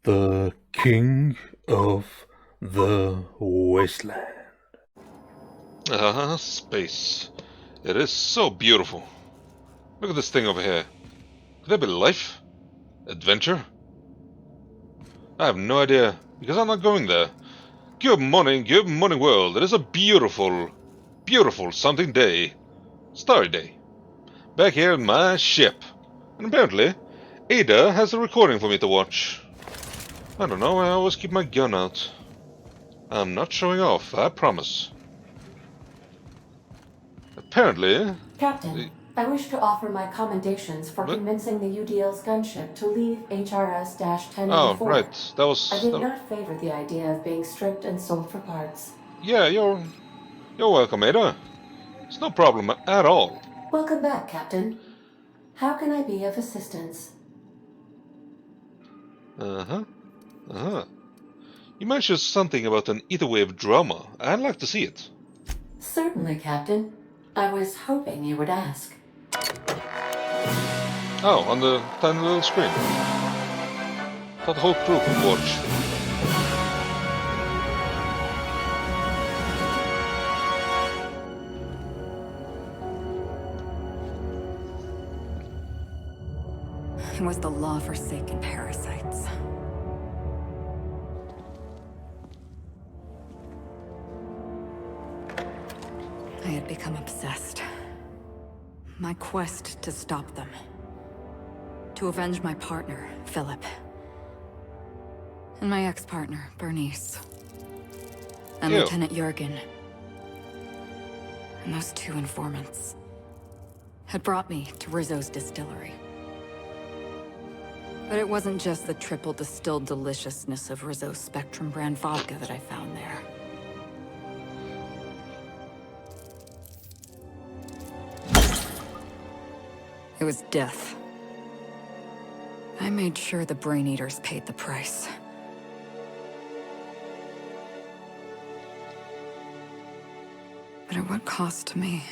the King of the Wasteland. Space. It is so beautiful. Look at this thing over here. Could that be life? Adventure? I have no idea, because I'm not going there. Good morning world. It is a beautiful, beautiful something day. Starry day. Back here in my ship. And apparently, Ada has a recording for me to watch. I don't know, I always keep my gun out. I'm not showing off, I promise. Apparently... Captain, I wish to offer my commendations for convincing the UDL's gunship to leave HRS-1084. Oh, right, that was... I did not favor the idea of being stripped and sold for parts. Yeah, you're welcome, Ada. It's no problem at all. Welcome back, Captain. How can I be of assistance? You mentioned something about an etherwave drama. I'd like to see it. Certainly, Captain. I was hoping you would ask. Oh, on the tiny little screen. Thought the whole crew could watch. It was the law-forsaken parasites. I had become obsessed. My quest to stop them. To avenge my partner, Philip. And my ex-partner, Bernice. And Lieutenant Jurgen. And those two informants had brought me to Rizzo's distillery. But it wasn't just the triple distilled deliciousness of Rizzo's Spectrum brand vodka that I found there. It was death. I made sure the Brain Eaters paid the price. But at what cost to me?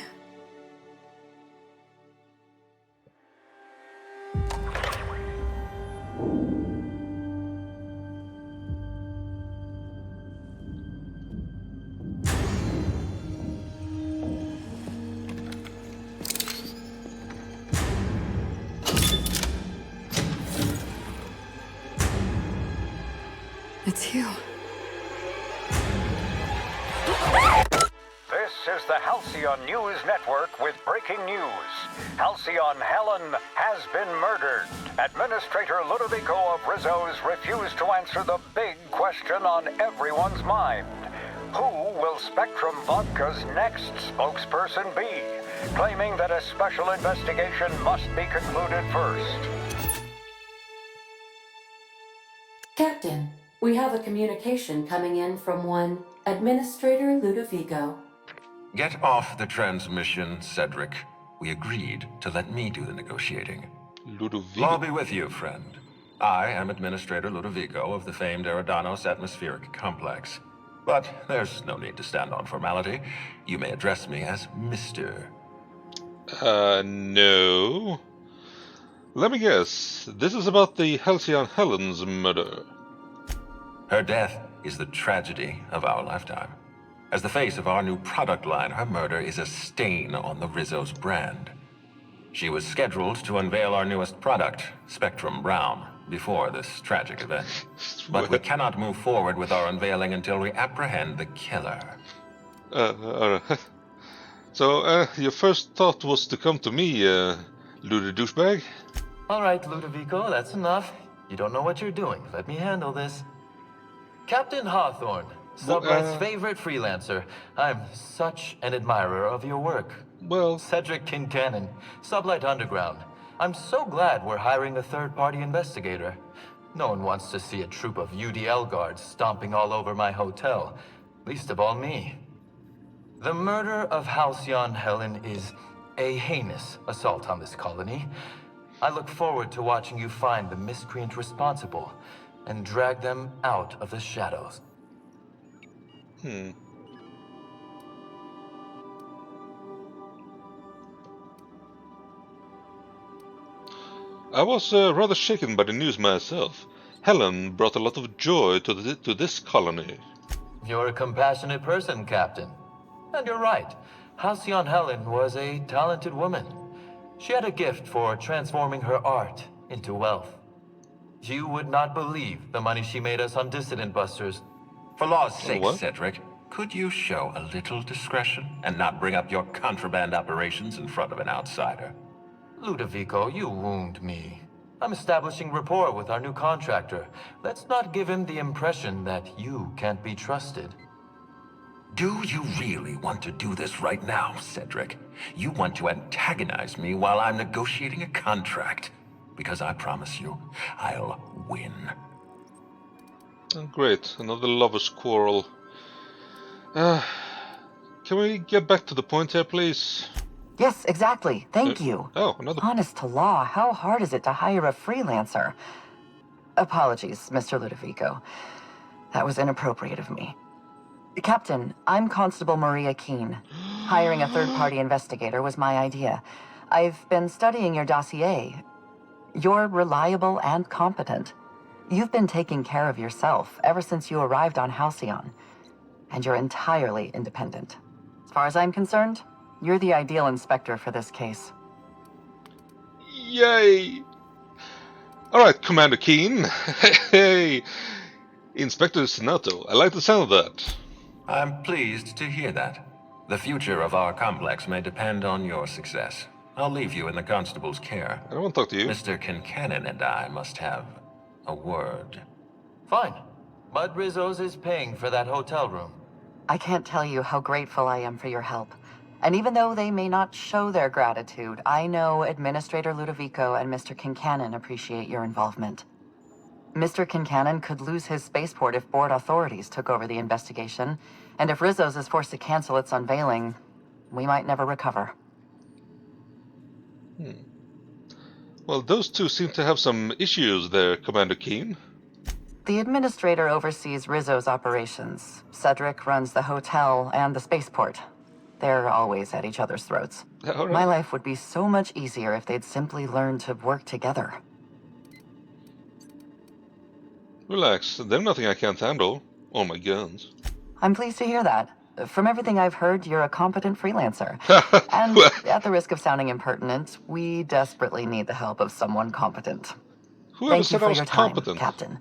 It's you. This is the Halcyon News Network with breaking news. Halcyon Helen has been murdered. Administrator Ludovico of Rizzo's refused to answer the big question on everyone's mind. Who will Spectrum Vodka's next spokesperson be? Claiming that a special investigation must be concluded first. Captain, we have a communication coming in from one Administrator Ludovico. Get off the transmission, Cedric. We agreed to let me do the negotiating. Ludovico. I'll be with you, friend. I am Administrator Ludovico of the famed Eridanos atmospheric complex. But there's no need to stand on formality. You may address me as Mr. No. Let me guess. This is about the Halcyon Helen's murder. Her death is the tragedy of our lifetime. As the face of our new product line, her murder is a stain on the Rizzo's brand. She was scheduled to unveil our newest product, Spectrum Brown, before this tragic event. But we cannot move forward with our unveiling until we apprehend the killer. So, your first thought was to come to me, Ludo douchebag? All right, Ludovico, that's enough. You don't know what you're doing. Let me handle this. Captain Hawthorne, Sublet's favorite freelancer. I'm such an admirer of your work. Well... Cedric Kincannon, Sublight Underground. I'm so glad we're hiring a third-party investigator. No one wants to see a troop of UDL guards stomping all over my hotel. Least of all me. The murder of Halcyon Helen is a heinous assault on this colony. I look forward to watching you find the miscreant responsible and drag them out of the shadows. I was rather shaken by the news myself. Helen brought a lot of joy to this colony. You're a compassionate person, Captain. And you're right. Halcyon Helen was a talented woman. She had a gift for transforming her art into wealth. You would not believe the money she made us on Dissident Busters. For law's sake, what? Cedric, could you show a little discretion and not bring up your contraband operations in front of an outsider? Ludovico, you wound me. I'm establishing rapport with our new contractor. Let's not give him the impression that you can't be trusted. Do you really want to do this right now, Cedric? You want to antagonize me while I'm negotiating a contract. Because I promise you, I'll win. Oh, great, another lover's quarrel. Can we get back to the point here, please? Yes, exactly. Thank you. Oh, another... Honest to law, how hard is it to hire a freelancer? Apologies, Mr. Ludovico. That was inappropriate of me. Captain, I'm Constable Maria Keene. Hiring a third-party investigator was my idea. I've been studying your dossier. You're reliable and competent. You've been taking care of yourself ever since you arrived on Halcyon. And you're entirely independent. As far as I'm concerned, you're the ideal inspector for this case. Yay! Alright, Commander Keane. Hey! Inspector Senato, I like the sound of that. I'm pleased to hear that. The future of our complex may depend on your success. I'll leave you in the constable's care. I don't want to talk to you. Mr. Kincannon and I must have a word. Fine. Bud Rizzo's is paying for that hotel room. I can't tell you how grateful I am for your help. And even though they may not show their gratitude, I know Administrator Ludovico and Mr. Kincannon appreciate your involvement. Mr. Kincannon could lose his spaceport if board authorities took over the investigation, and if Rizzo's is forced to cancel its unveiling, we might never recover. Well, those two seem to have some issues there, Commander Keane. The Administrator oversees Rizzo's operations. Cedric runs the hotel and the spaceport. They're always at each other's throats. All right. My life would be so much easier if they'd simply learn to work together. Relax, there's nothing I can't handle. All my guns. I'm pleased to hear that. From everything I've heard, you're a competent freelancer. And at the risk of sounding impertinent, we desperately need the help of someone competent. Whoever Thank you said I for was your time, competent? Captain.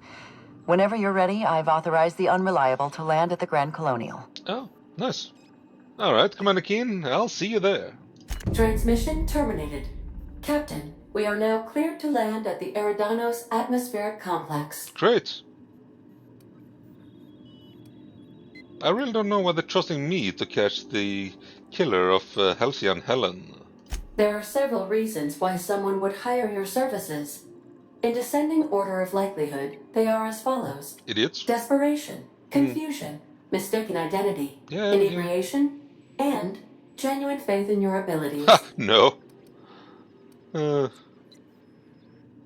Whenever you're ready, I've authorized the Unreliable to land at the Grand Colonial. Oh, nice. Alright, Commander Keane, I'll see you there. Transmission terminated. Captain, we are now cleared to land at the Eridanos atmospheric complex. Great. I really don't know why they're trusting me to catch the killer of Halcyon Helen. There are several reasons why someone would hire your services. In descending order of likelihood, they are as follows. Idiots. Desperation, confusion, mistaken identity, Yeah, inebriation, and genuine faith in your abilities. Ha! No.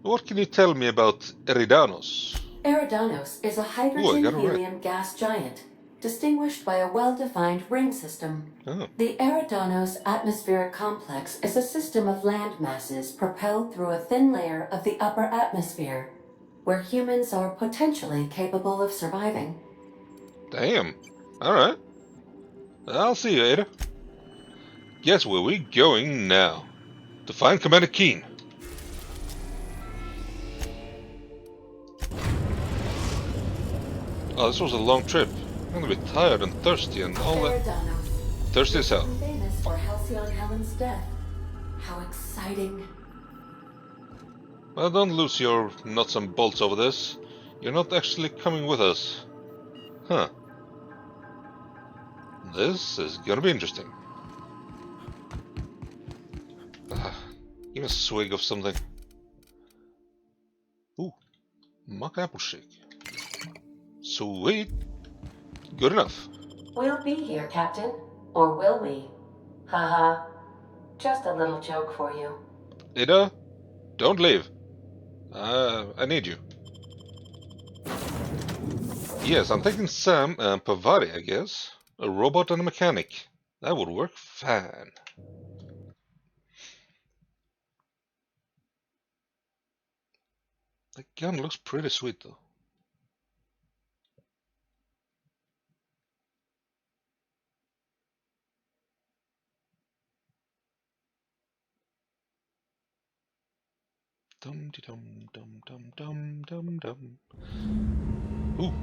What can you tell me about Eridanos? Eridanos is a Ooh, I hydrogen got it right. helium gas giant, distinguished by a well-defined ring system. Oh. The Eridanos atmospheric complex is a system of land masses propelled through a thin layer of the upper atmosphere, where humans are potentially capable of surviving. Damn. Alright. I'll see you, Ada. Guess where we're going now? To find Commander Keane. Oh, this was a long trip. I'm gonna be tired and thirsty and all that. Eridanos, Thirsty as hell. famous for Halcyon Helen's death. How exciting. Well, don't lose your nuts and bolts over this. You're not actually coming with us. Huh. This is gonna be interesting. Give me a swig of something. Ooh, mock apple shake. Sweet. Good enough. We'll be here, Captain. Or will we? Haha. Just a little joke for you. Ada, don't leave. I need you. Yes, I'm taking Sam and Pavari, I guess. A robot and a mechanic. That would work fine. The gun looks pretty sweet, though. Dum de dum dum dum dum dum dum. Ooh.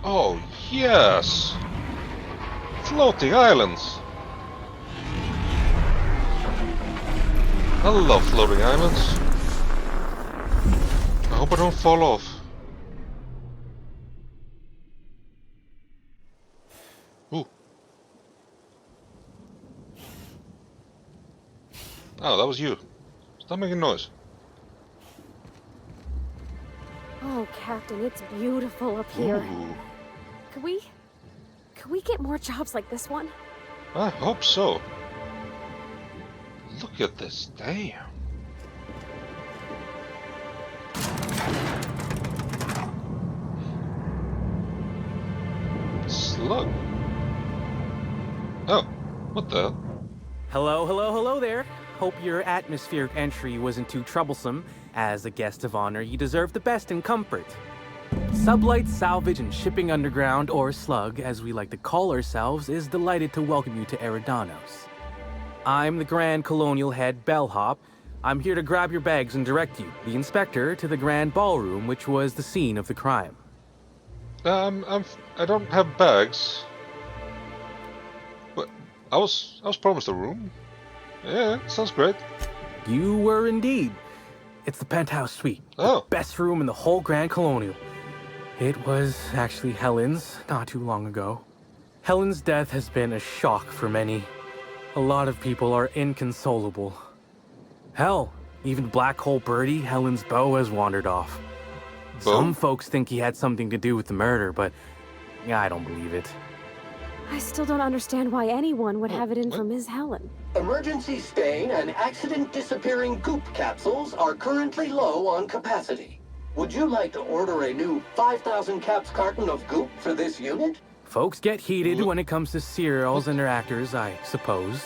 Oh yes! Floating islands! I love floating islands. I hope I don't fall off. Ooh. Oh, that was you. Stop making noise. Oh, Captain, it's beautiful up here. Ooh. Could we get more jobs like this one? I hope so. Look at this, damn. Slug. Oh, what the hell? Hello there. Hope your atmospheric entry wasn't too troublesome. As a guest of honor, you deserve the best in comfort. Sublight Salvage and Shipping Underground, or Slug, as we like to call ourselves, is delighted to welcome you to Eridanos. I'm the Grand Colonial head bellhop. I'm here to grab your bags and direct you, the inspector, to the Grand Ballroom, which was the scene of the crime. I don't have bags. But I was promised a room. Yeah, sounds great. You were indeed. It's the Penthouse suite. Oh. The best room in the whole Grand Colonial. It was actually Helen's not too long ago. Helen's death has been a shock for many. A lot of people are inconsolable. Hell, even Blackhole Bertie, Helen's beau, has wandered off. Beau? Some folks think he had something to do with the murder, but I don't believe it. I still don't understand why anyone would have it in for Ms. Helen. Emergency stain and accident disappearing goop capsules are currently low on capacity. Would you like to order a new 5,000 caps carton of goop for this unit? Folks get heated when it comes to serials and their actors, I suppose.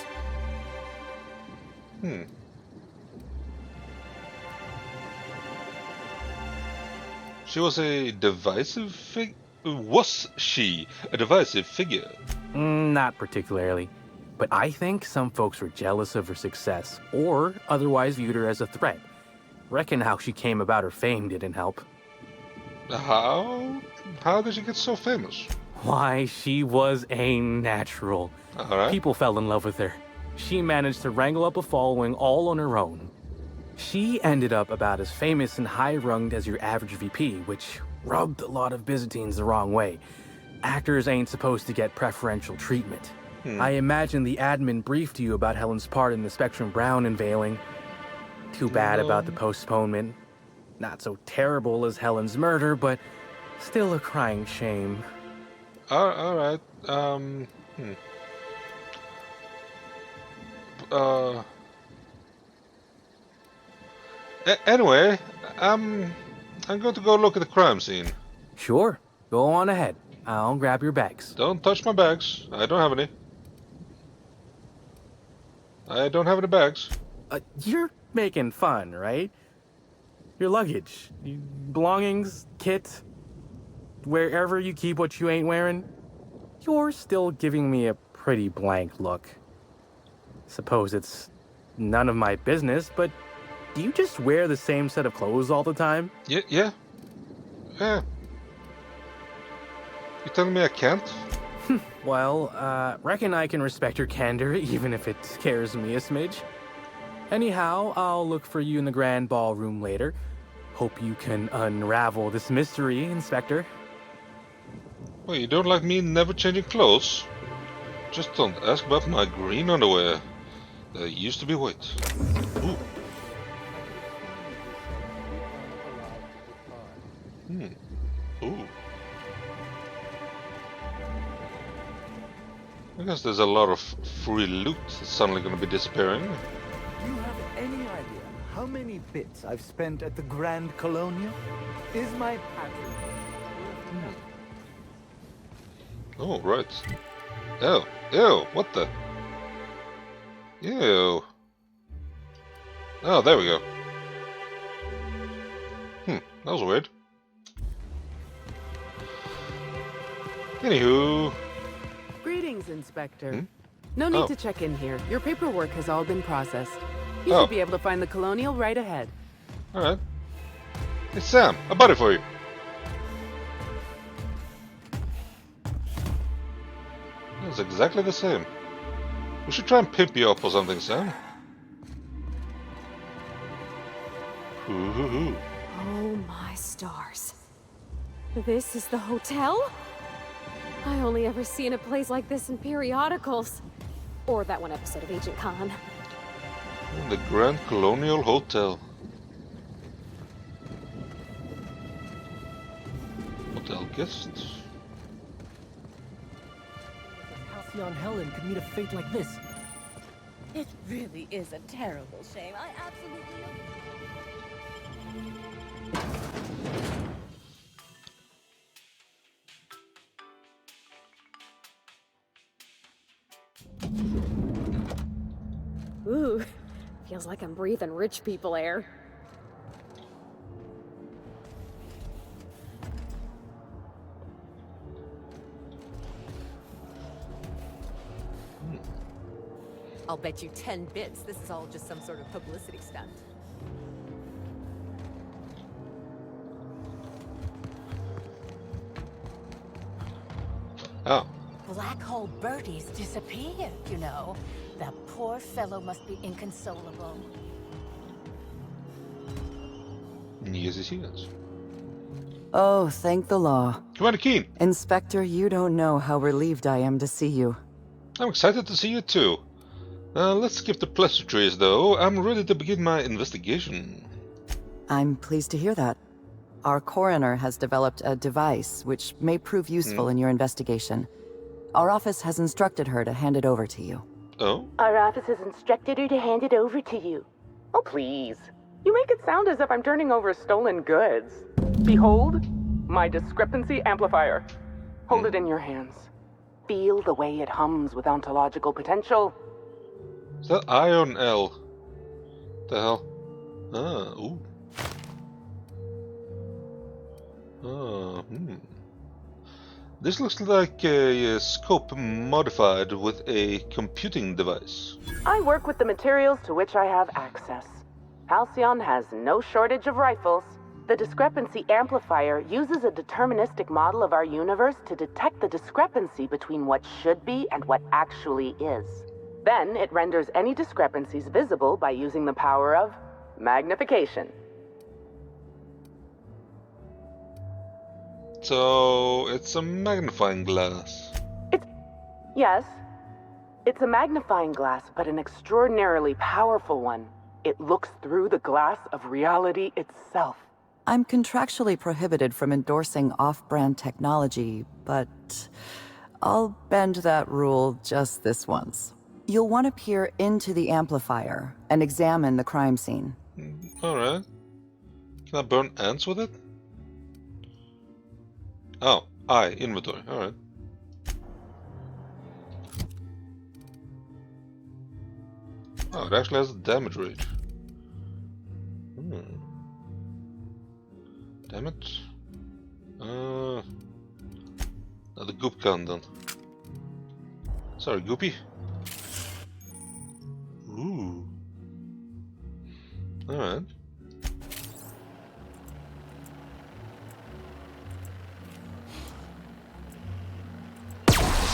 She was a divisive figure? Was she a divisive figure? Not particularly. But I think some folks were jealous of her success, or otherwise viewed her as a threat. Reckon how she came about her fame didn't help. How? How did she get so famous? Why, she was a natural. Alright. People fell in love with her. She managed to wrangle up a following all on her own. She ended up about as famous and high-runged as your average VP, which rubbed a lot of Byzantines the wrong way. Actors ain't supposed to get preferential treatment. I imagine the admin briefed you about Helen's part in the Spectrum Brown unveiling. Too bad about the postponement. Not so terrible as Helen's murder, but still a crying shame. Alright. Anyway, I'm going to go look at the crime scene. Sure, go on ahead. I'll grab your bags. Don't touch my bags. I don't have any. I don't have any bags. You're making fun, right? Your luggage, belongings, kit, wherever you keep what you ain't wearing, you're still giving me a pretty blank look. Suppose it's none of my business, but do you just wear the same set of clothes all the time? Yeah. You telling me I can't? Well, reckon I can respect your candor, even if it scares me a smidge. Anyhow, I'll look for you in the Grand Ballroom later. Hope you can unravel this mystery, Inspector. Well, you don't like me never changing clothes? Just don't ask about my green underwear. They used to be white. Ooh. Ooh. I guess there's a lot of free loot that's suddenly going to be disappearing. Do you have any idea how many bits I've spent at the Grand Colonial? Is my patron... Oh, right. Ew, what the? Ew. Oh, there we go. That was weird. Anywho. Greetings, Inspector. No need Oh. to check in here. Your paperwork has all been processed. You Oh. should be able to find the Colonial right ahead. Alright. Hey Sam, a buddy for you. It's exactly the same. We should try and pimp you up or something, Sam. Ooh. Oh my stars. This is the hotel? I only ever seen a place like this in periodicals. Or that one episode of Agent Khan. The Grand Colonial Hotel. Hotel guests. Halcyon Helen could meet a fate like this. It really is a terrible shame. I absolutely Ooh, feels like I'm breathing rich people air. I'll bet you 10 bits this is all just some sort of publicity stunt. Oh. Blackhole Bertie's disappeared, you know. That poor fellow must be inconsolable. Yes, he is. Oh, thank the law. Commander Keane. Inspector, you don't know how relieved I am to see you. I'm excited to see you too. Let's skip the pleasantries though. I'm ready to begin my investigation. I'm pleased to hear that. Our coroner has developed a device which may prove useful in your investigation. Our office has instructed her to hand it over to you. Oh? Our office has instructed her to hand it over to you. Oh, please. You make it sound as if I'm turning over stolen goods. Behold, my discrepancy amplifier. Hold it in your hands. Feel the way it hums with ontological potential. Is that Ion L? The hell? Ah, ooh. Ah, This looks like a scope modified with a computing device. I work with the materials to which I have access. Halcyon has no shortage of rifles. The discrepancy amplifier uses a deterministic model of our universe to detect the discrepancy between what should be and what actually is. Then it renders any discrepancies visible by using the power of magnification. So, it's a magnifying glass. Yes, it's a magnifying glass, but an extraordinarily powerful one. It looks through the glass of reality itself. I'm contractually prohibited from endorsing off-brand technology, but I'll bend that rule just this once. You'll want to peer into the amplifier and examine the crime scene. Alright. Can I burn ants with it? Oh, inventory. Alright. Oh, it actually has a damage rate. Damn it. The goop gun then. Sorry, Goopy. Ooh. Alright.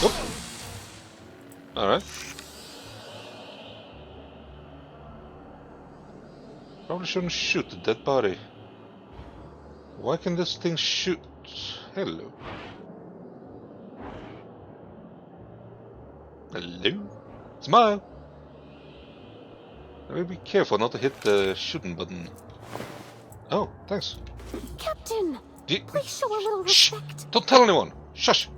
Oh. Alright. Probably shouldn't shoot the dead body. Why can this thing shoot? Hello. Hello? Smile! I will be careful not to hit the shooting button. Oh, thanks. Captain! Please show a little respect. Don't tell anyone! Shush!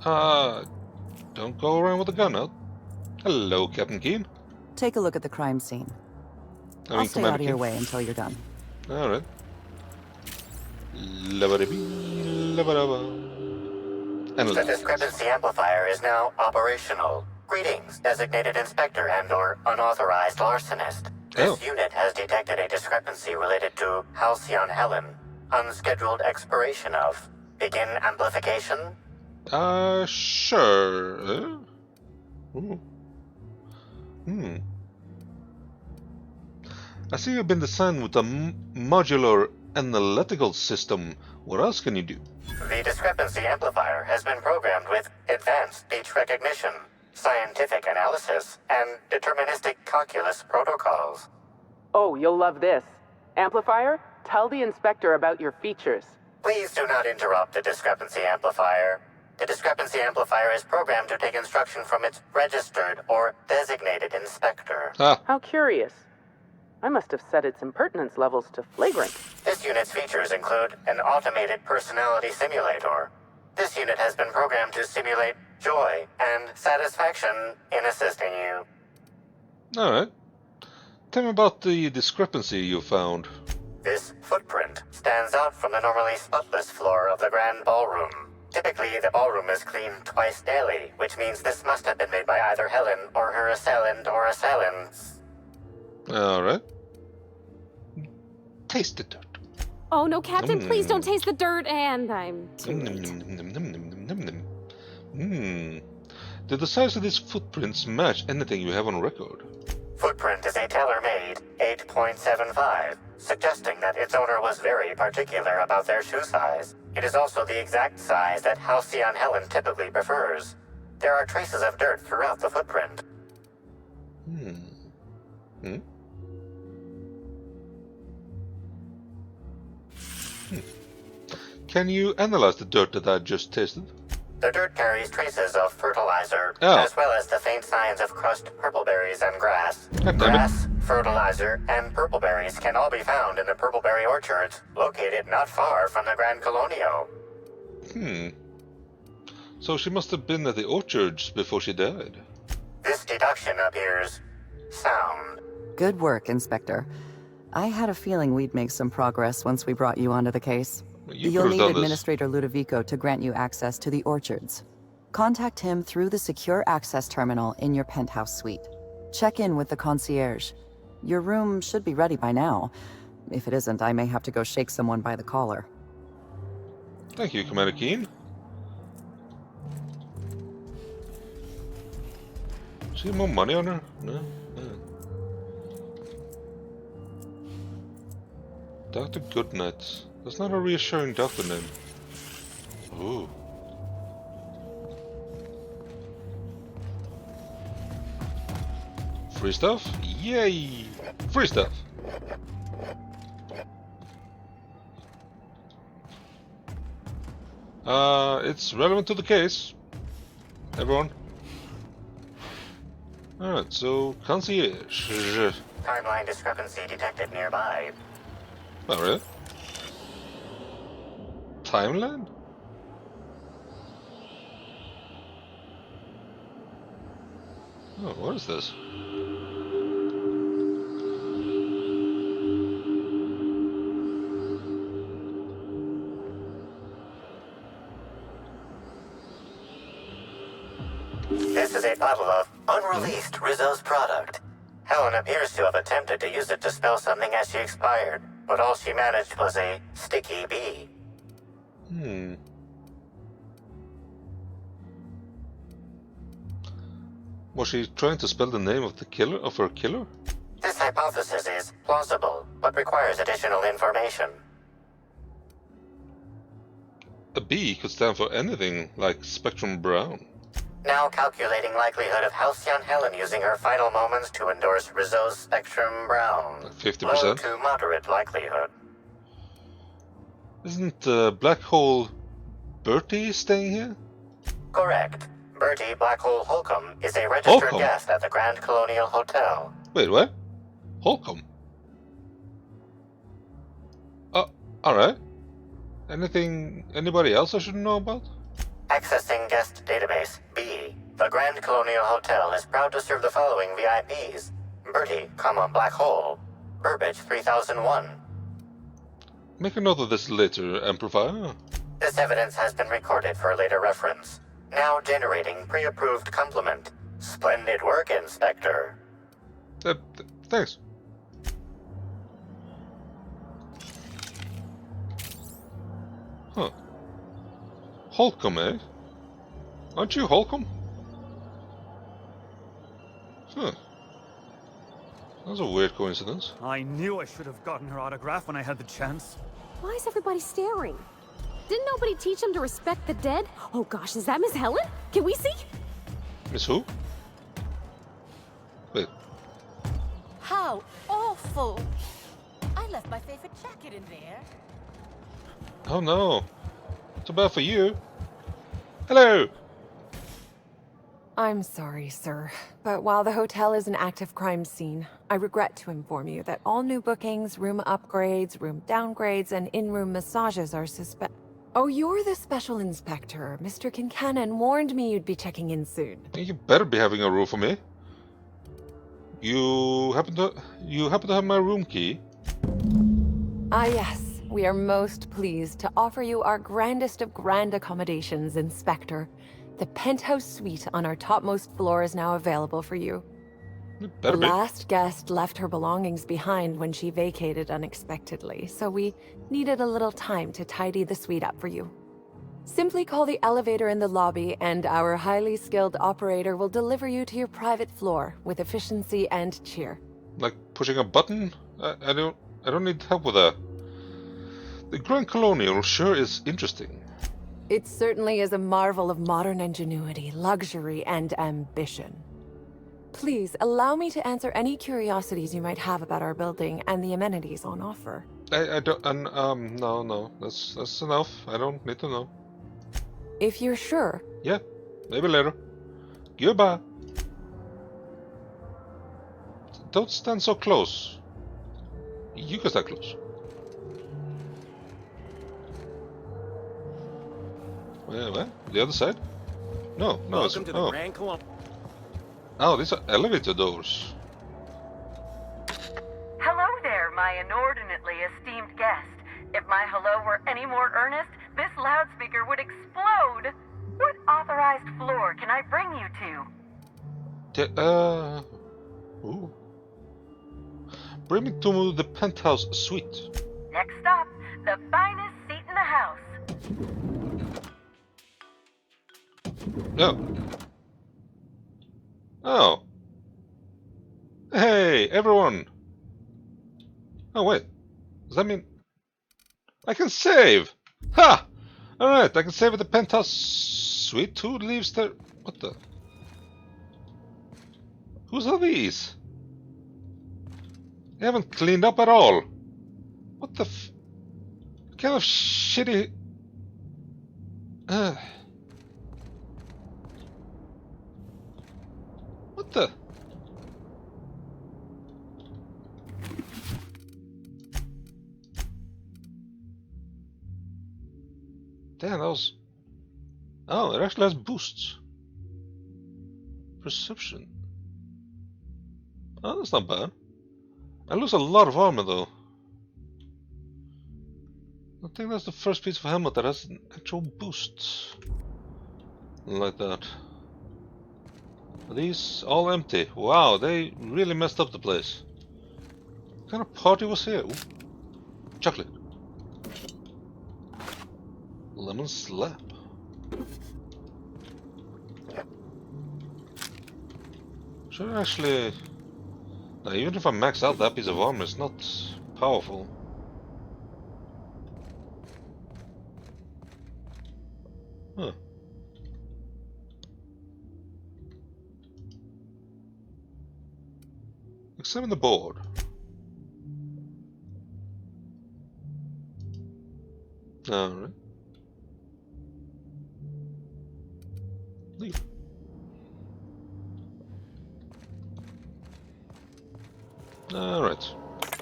Don't go around with a gun out. Hello, Captain Keane. Take a look at the crime scene. I'll stay out of your way until you're done. Alright. The discrepancy amplifier is now operational. Greetings, designated inspector and/or unauthorized larcenist. This unit has detected a discrepancy related to Halcyon Helen. Unscheduled expiration of. Begin amplification? Sure. Ooh. Hmm. I see you've been designed with a modular analytical system. What else can you do? The discrepancy amplifier has been programmed with advanced speech recognition, scientific analysis, and deterministic calculus protocols. Oh, you'll love this. Amplifier, tell the inspector about your features. Please do not interrupt the discrepancy amplifier. The discrepancy amplifier is programmed to take instruction from its registered or designated inspector. How curious. I must have set its impertinence levels to flagrant. This unit's features include an automated personality simulator. This unit has been programmed to simulate joy and satisfaction in assisting you. Alright. Tell me about the discrepancy you found. This footprint stands out from the normally spotless floor of the Grand Ballroom. Typically, the ballroom is cleaned twice daily, which means this must have been made by either Helen or her assailant or assailants. Alright. Taste the dirt. Oh no, Captain, please don't taste the dirt, and I'm too late. Did the size of these footprints match anything you have on record? Footprint is a tailor-made 8.75, suggesting that its owner was very particular about their shoe size. It is also the exact size that Halcyon Helen typically prefers. There are traces of dirt throughout the footprint. Can you analyze the dirt that I just tasted? The dirt carries traces of fertilizer, as well as the faint signs of crushed purpleberries and grass. Grass, fertilizer, and purpleberries can all be found in the purpleberry orchards, located not far from the Grand Colonial. So she must have been at the orchards before she died. This deduction appears sound. Good work, Inspector. I had a feeling we'd make some progress once we brought you onto the case. You'll need Administrator Ludovico to grant you access to the orchards. Contact him through the secure access terminal in your penthouse suite. Check in with the concierge. Your room should be ready by now. If it isn't, I may have to go shake someone by the collar. Thank you, Commander Keane. See more money on her? No? Dr. Goodnight. That's not a reassuring doctor name. Ooh. Free stuff? Yay! Free stuff! It's relevant to the case. Everyone. Alright, so concierge. Timeline discrepancy detected nearby. Oh, really? Timeline? Oh, what is this? This is a bottle of unreleased Rizzo's product. Helen appears to have attempted to use it to spell something as she expired, but all she managed was a sticky bee. Was she trying to spell the name of the killer, of her killer? This hypothesis is plausible, but requires additional information. A B could stand for anything, like Spectrum Brown. Now calculating likelihood of Halcyon Helen using her final moments to endorse Rizzo's Spectrum Brown. 50%? Low to moderate likelihood. Isn't Blackhole Bertie staying here? Correct. Bertie Blackhole Holcomb is a registered guest at the Grand Colonial Hotel. Wait, what? Holcomb? Oh, alright. Anybody else I should know about? Accessing guest database B. The Grand Colonial Hotel is proud to serve the following VIPs. Bertie, Black Hole. Burbage 3001. Make a note of this later, Amplifier. This evidence has been recorded for later reference. Now generating pre-approved compliment. Splendid work, Inspector. Thanks. Huh. Holcomb, eh? Aren't you Holcomb? That's a weird coincidence. I knew I should have gotten her autograph when I had the chance. Why is everybody staring? Didn't nobody teach them to respect the dead? Oh gosh, is that Miss Helen? Can we see? Miss who? Wait. How awful! I left my favorite jacket in there. Oh no. Too bad for you. Hello! I'm sorry, sir, but while the hotel is an active crime scene, I regret to inform you that all new bookings, room upgrades, room downgrades, and in-room massages are Oh, you're the special inspector. Mr. Kincannon warned me you'd be checking in soon. You better be having a room for me. You happen to have my room key? Ah, yes. We are most pleased to offer you our grandest of grand accommodations, Inspector. The penthouse suite on our topmost floor is now available for you. The last guest left her belongings behind when she vacated unexpectedly, so we needed a little time to tidy the suite up for you. Simply call the elevator in the lobby and our highly skilled operator will deliver you to your private floor with efficiency and cheer. Like pushing a button? I don't need help with that. The Grand Colonial sure is interesting. It certainly is a marvel of modern ingenuity, luxury, and ambition. Please, allow me to answer any curiosities you might have about our building and the amenities on offer. I don't, no, that's enough. I don't need to know. If you're sure. Yeah, maybe later. Goodbye. Don't stand so close. You can stand close. What? The other side? No, Welcome to the Grand Colonial. Oh, these are elevator doors. Hello there, my inordinately esteemed guest. If my hello were any more earnest, this loudspeaker would explode. What authorized floor can I bring you to? Ooh. Bring me to the penthouse suite. Next stop, the finest seat in the house. No. Oh. Hey, everyone. Oh, wait. Does that mean I can save? Ha! Alright, I can save at the penthouse suite. Who leaves there? What the? Whose are these? They haven't cleaned up at all. What the what kind of shitty... What the? Damn, that was... Oh, it actually has boosts. Perception. Oh, that's not bad. I lose a lot of armor though. I think that's the first piece of helmet that has an actual boost. Like that. Are these all empty? Wow, they really messed up the place. What kind of party was here? Ooh. Chocolate. Lemon slap. Should I actually... Now, even if I max out that piece of armor, it's not powerful. Huh. Examine the board. Alright. Leave. Alright.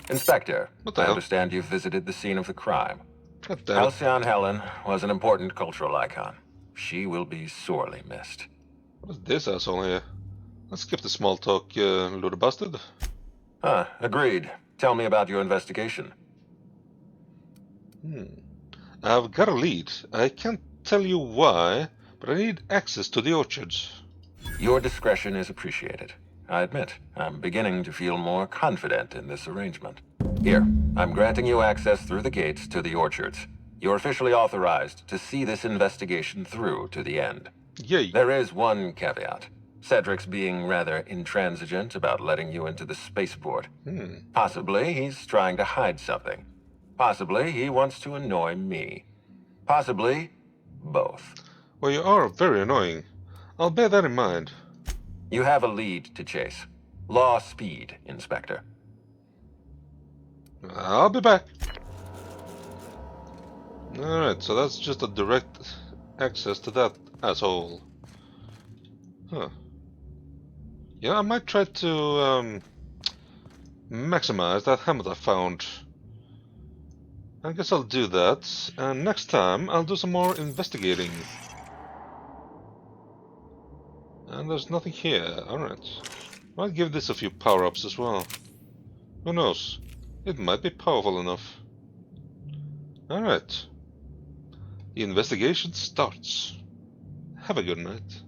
Inspector, What the I hell? understand you've visited the scene of the crime. God damn it. Halcyon Helen was an important cultural icon. She will be sorely missed. What is this asshole here? Let's skip the small talk, little bastard. Agreed. Tell me about your investigation. I've got a lead. I can't tell you why, but I need access to the orchards. Your discretion is appreciated. I admit, I'm beginning to feel more confident in this arrangement. Here, I'm granting you access through the gates to the orchards. You're officially authorized to see this investigation through to the end. Yay. There is one caveat. Cedric's being rather intransigent about letting you into the spaceport. Possibly he's trying to hide something. Possibly he wants to annoy me. Possibly both. Well, you are very annoying. I'll bear that in mind. You have a lead to chase. Law speed, Inspector. I'll be back. Alright, so that's just a direct access to that asshole. Huh. Yeah, I might try to maximize that helmet I found. I guess I'll do that, and next time I'll do some more investigating. And there's nothing here, alright. I'll give this a few power-ups as well. Who knows? It might be powerful enough. Alright. The investigation starts. Have a good night.